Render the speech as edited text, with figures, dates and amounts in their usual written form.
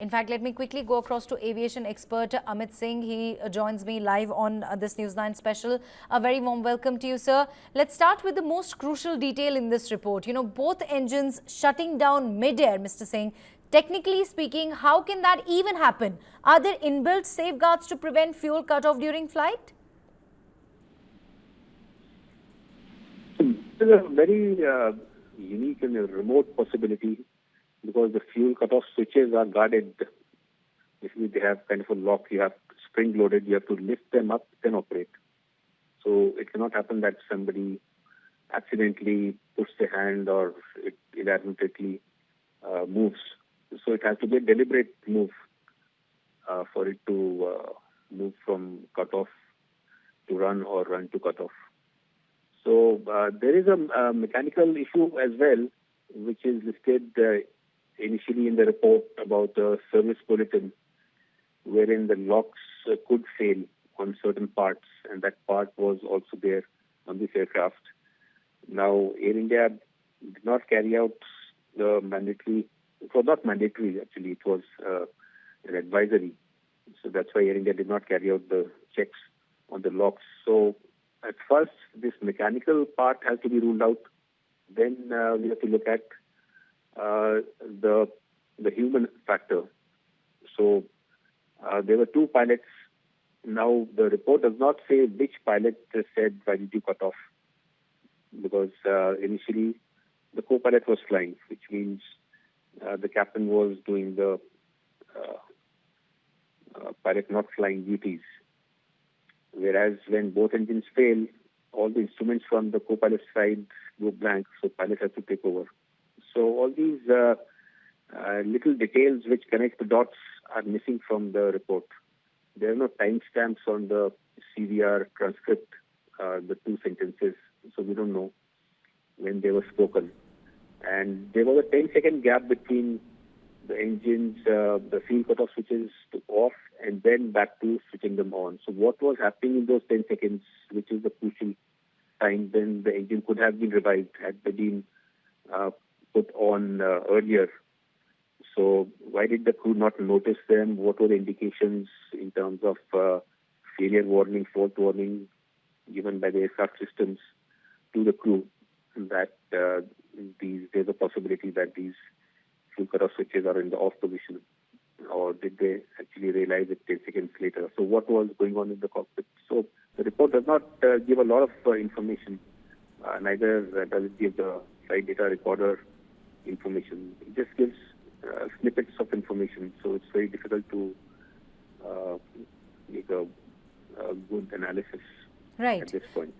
In fact, let me quickly go across to aviation expert Amit Singh. He joins me live on this News9 special. A very warm welcome to you, sir. Let's start with the most crucial detail in this report. You know, both engines shutting down mid-air, Mr. Singh. Technically speaking, how can that even happen? Are there inbuilt safeguards to prevent fuel cutoff during flight? This is a very unique and a remote possibility because the fuel cutoff switches are guarded. Basically, they have kind of a lock. You have spring-loaded. You have to lift them up, then operate. So it cannot happen that somebody accidentally puts their hand or it inadvertently moves. So it has to be a deliberate move for it to move from cutoff to run or run to cutoff. So there is a mechanical issue as well, which is listed initially in the report about the service bulletin, wherein the locks could fail on certain parts, and that part was also there on this aircraft. Now, Air India did not carry out the mandatory, it was not mandatory actually, it was an advisory. So that's why Air India did not carry out the checks on the locks. So at first, this mechanical part has to be ruled out. Then we have to look at the human factor. So there were two pilots. Now the report does not say which pilot said why did you cut off, because initially the co-pilot was flying, which means the captain was doing the pilot not flying duties. Whereas when both engines fail, all the instruments from the co-pilot side go blank, so pilot has to take over. So all these little details which connect the dots are missing from the report. There are no timestamps on the CVR transcript, the two sentences, so we don't know when they were spoken. And there was a 10-second gap between the engines, the fuel cutoff switches to off, and then back to switching them on. So what was happening in those 10 seconds, which is the crucial time when the engine could have been revived, had they been put on earlier. So why did the crew not notice them? What were the indications in terms of failure warning, fault warning given by the aircraft systems to the crew that there's a possibility that these fuel cutoff switches are in the off position? Or did they actually realize it 10 seconds later? So what was going on in the cockpit? So the report does not give a lot of information. Neither does it give the flight data recorder information. It just gives snippets of information. So it's very difficult to make a good analysis Right. at this point.